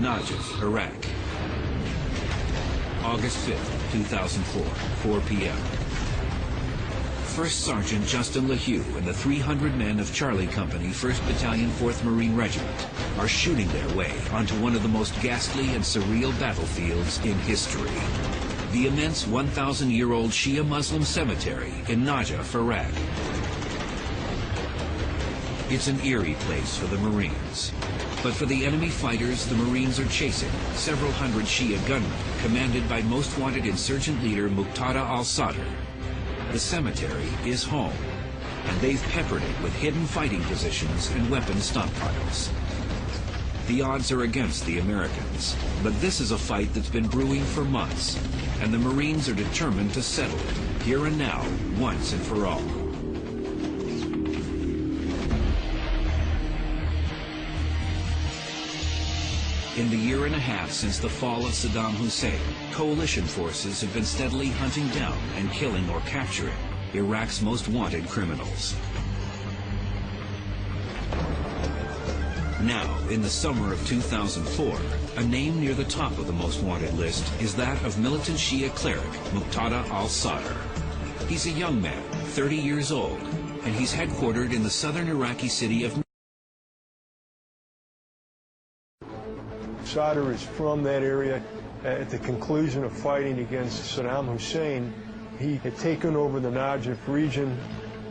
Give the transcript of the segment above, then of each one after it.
Najaf, Iraq. August 5th, 2004, 4 p.m. First Sergeant Justin LaHue and the 300 men of Charlie Company, 1st Battalion, 4th Marine Regiment are shooting their way onto one of the most ghastly and surreal battlefields in history. The immense 1,000-year-old Shia Muslim cemetery in Najaf, Iraq. It's an eerie place for the Marines. But for the enemy fighters the Marines are chasing, several hundred Shia gunmen commanded by most wanted insurgent leader Muqtada al-Sadr. The cemetery is home, and they've peppered it with hidden fighting positions and weapon stockpiles. The odds are against the Americans, but this is a fight that's been brewing for months, and the Marines are determined to settle it, here and now, once and for all. In the year and a half since the fall of Saddam Hussein, coalition forces have been steadily hunting down and killing or capturing Iraq's most wanted criminals. Now, in the summer of 2004, a name near the top of the most wanted list is that of militant Shia cleric Muqtada al-Sadr. He's a young man, 30 years old, and he's headquartered in the southern Iraqi city of Sadr is from that area. At the conclusion of fighting against Saddam Hussein, he had taken over the Najaf region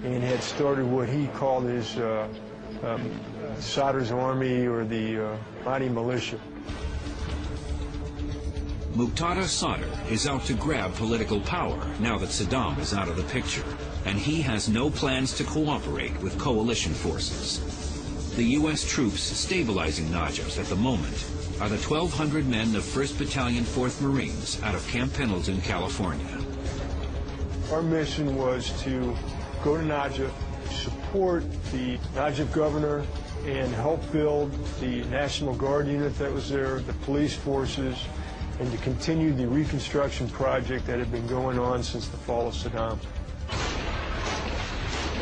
and had started what he called his Sadr's army, or the Mahdi militia. Muqtada Sadr is out to grab political power now that Saddam is out of the picture, and he has no plans to cooperate with coalition forces. The U.S. troops stabilizing Najaf at the moment are the 1,200 men of 1st Battalion, 4th Marines out of Camp Pendleton, California. Our mission was to go to Najaf, support the Najaf governor, and help build the National Guard unit that was there, the police forces, and to continue the reconstruction project that had been going on since the fall of Saddam.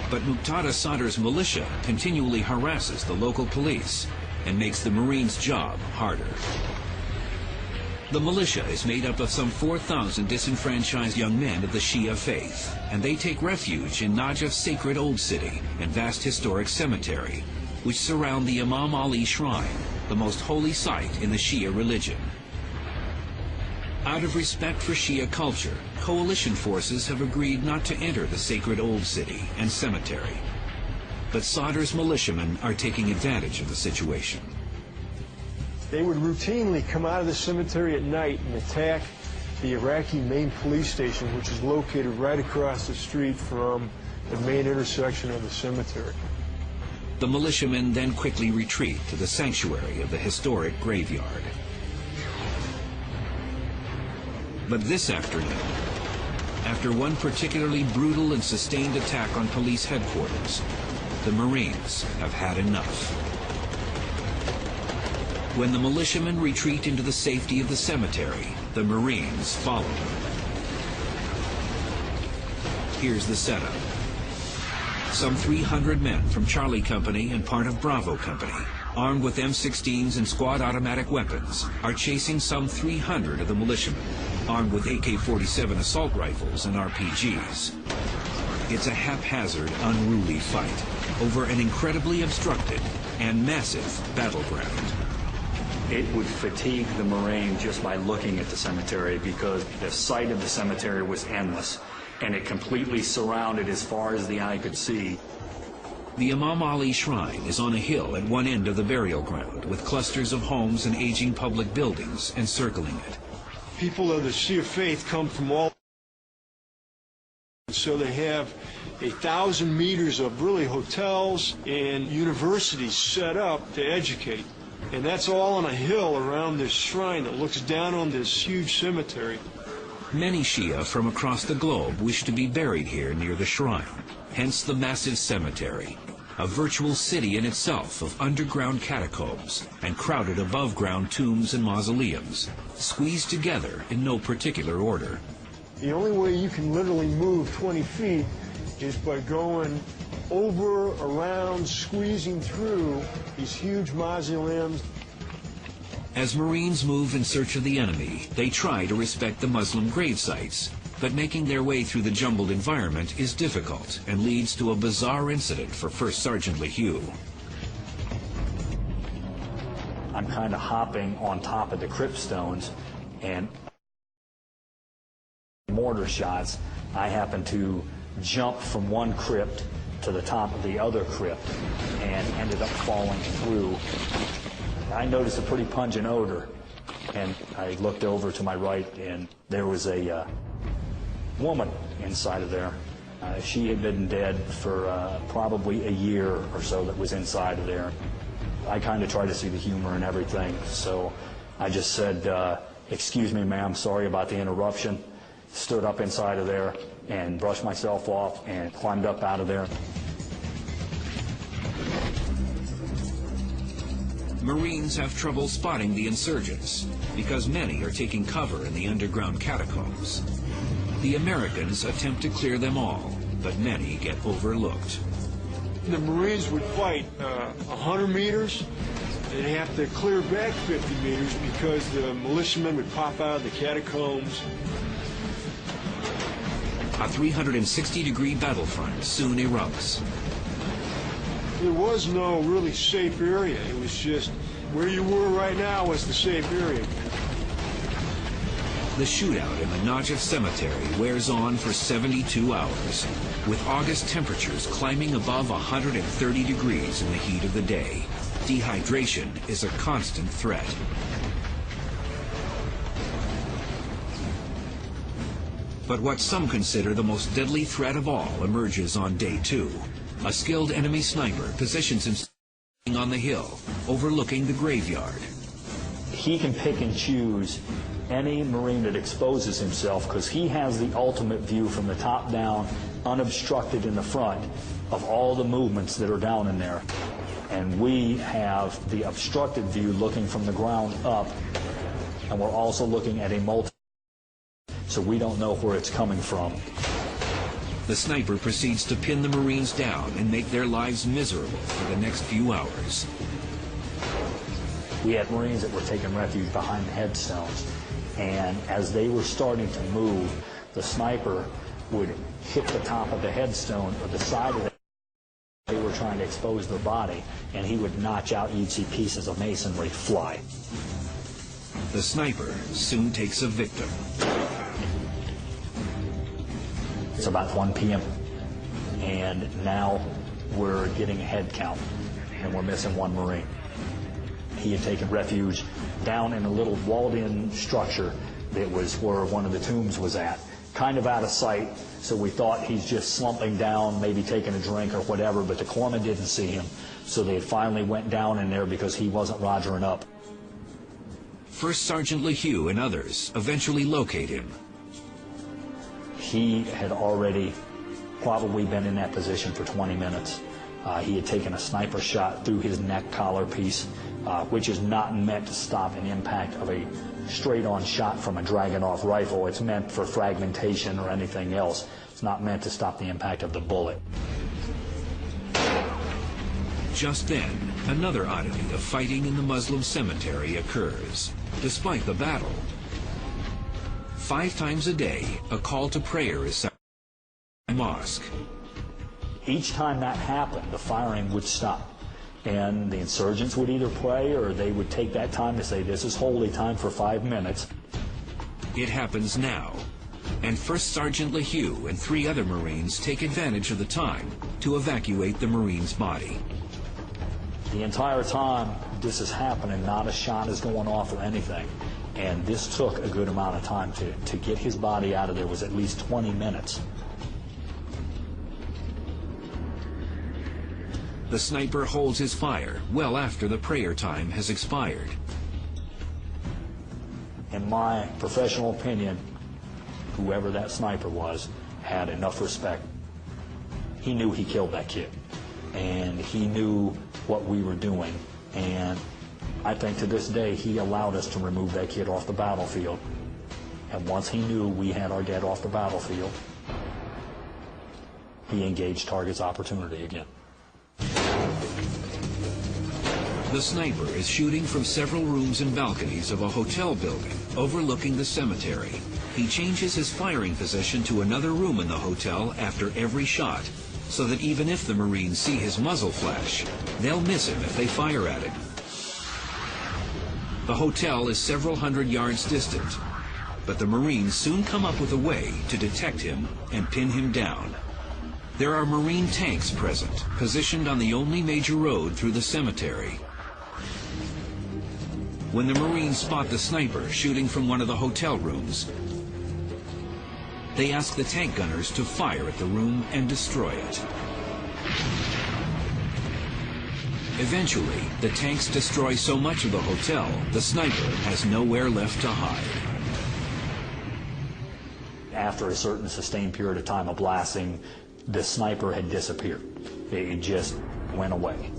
But Muqtada Sadr's militia continually harasses the local police and makes the Marines' job harder. The militia is made up of some 4,000 disenfranchised young men of the Shia faith, and they take refuge in Najaf's sacred old city and vast historic cemetery, which surround the Imam Ali Shrine, the most holy site in the Shia religion. Out of respect for Shia culture, coalition forces have agreed not to enter the sacred old city and cemetery. But Sadr's militiamen are taking advantage of the situation. They would routinely come out of the cemetery at night and attack the Iraqi main police station, which is located right across the street from the main intersection of the cemetery. The militiamen then quickly retreat to the sanctuary of the historic graveyard. But this afternoon, after one particularly brutal and sustained attack on police headquarters, the Marines have had enough. When the militiamen retreat into the safety of the cemetery, the Marines follow them. Here's the setup. Some 300 men from Charlie Company and part of Bravo Company, armed with M16s and squad automatic weapons, are chasing some 300 of the militiamen, armed with AK-47 assault rifles and RPGs. It's a haphazard, unruly fight over an incredibly obstructed and massive battleground. It would fatigue the Marine just by looking at the cemetery, because the sight of the cemetery was endless, and it completely surrounded as far as the eye could see. The Imam Ali Shrine is on a hill at one end of the burial ground, with clusters of homes and aging public buildings encircling it. People of the Shia faith come from all, so they have 1,000 meters of really hotels and universities set up to educate. And that's all on a hill around this shrine that looks down on this huge cemetery. Many Shia from across the globe wish to be buried here near the shrine, hence the massive cemetery, a virtual city in itself of underground catacombs and crowded above-ground tombs and mausoleums, squeezed together in no particular order. The only way you can literally move 20 feet is by going over, around, squeezing through these huge mausoleums. As Marines move in search of the enemy, they try to respect the Muslim grave sites, but making their way through the jumbled environment is difficult and leads to a bizarre incident for First Sergeant LeHue. I'm kind of hopping on top of the crypt stones, and mortar shots, I happen to jump from one crypt to the top of the other crypt and ended up falling through. I noticed a pretty pungent odor, and I looked over to my right, and there was a woman inside of there. She had been dead for probably a year or so that was inside of there. I kind of tried to see the humor and everything, so I just said, "Excuse me, ma'am, sorry about the interruption." Stood up inside of there and brushed myself off and climbed up out of there. Marines have trouble spotting the insurgents because many are taking cover in the underground catacombs. The Americans attempt to clear them all, but many get overlooked. The Marines would fight 100 meters. They'd have to clear back 50 meters because the militiamen would pop out of the catacombs. A 360-degree battlefront soon erupts. There was no really safe area. It was just where you were right now was the safe area. The shootout in the Najaf cemetery wears on for 72 hours, with August temperatures climbing above 130 degrees in the heat of the day. Dehydration is a constant threat. But what some consider the most deadly threat of all emerges on day 2. A skilled enemy sniper positions himself on the hill, overlooking the graveyard. He can pick and choose any Marine that exposes himself because he has the ultimate view from the top down, unobstructed in the front, of all the movements that are down in there. And we have the obstructed view looking from the ground up, and we're also looking at a multi, so we don't know where it's coming from. The sniper proceeds to pin the Marines down and make their lives miserable for the next few hours. We had Marines that were taking refuge behind the headstones, and as they were starting to move, the sniper would hit the top of the headstone or the side of it. They were trying to expose their body, and he would notch out. You'd see pieces of masonry fly. The sniper soon takes a victim. It's about 1 p.m. and now we're getting a head count, and we're missing one Marine. He had taken refuge down in a little walled-in structure that was where one of the tombs was at, kind of out of sight, so we thought he's just slumping down, maybe taking a drink or whatever, but the corpsman didn't see him, so they finally went down in there because he wasn't rogering up. First Sergeant LeHue and others eventually locate him. He had already probably been in that position for 20 minutes. He had taken a sniper shot through his neck collar piece, which is not meant to stop an impact of a straight-on shot from a Dragunov rifle. It's meant for fragmentation or anything else. It's not meant to stop the impact of the bullet. Just then, another oddity of fighting in the Muslim cemetery occurs. Despite the battle, 5 times a day, a call to prayer is sounded in the mosque. Each time that happened, the firing would stop, and the insurgents would either pray or they would take that time to say, "This is holy time for 5 minutes." It happens now, and First Sergeant LeHue and 3 other Marines take advantage of the time to evacuate the Marine's body. The entire time this is happening, not a shot is going off or anything. And this took a good amount of time to get his body out of there. Was at least 20 minutes. The sniper holds his fire well after the prayer time has expired. In my professional opinion, whoever that sniper was had enough respect. He knew he killed that kid, and he knew what we were doing, and I think to this day he allowed us to remove that kid off the battlefield. And once he knew we had our dead off the battlefield, he engaged target's opportunity again. The sniper is shooting from several rooms and balconies of a hotel building overlooking the cemetery. He changes his firing position to another room in the hotel after every shot, so that even if the Marines see his muzzle flash, they'll miss him if they fire at him. The hotel is several hundred yards distant, but the Marines soon come up with a way to detect him and pin him down. There are Marine tanks present, positioned on the only major road through the cemetery. When the Marines spot the sniper shooting from one of the hotel rooms, they ask the tank gunners to fire at the room and destroy it. Eventually, the tanks destroy so much of the hotel, the sniper has nowhere left to hide. After a certain sustained period of time of blasting, the sniper had disappeared. It just went away.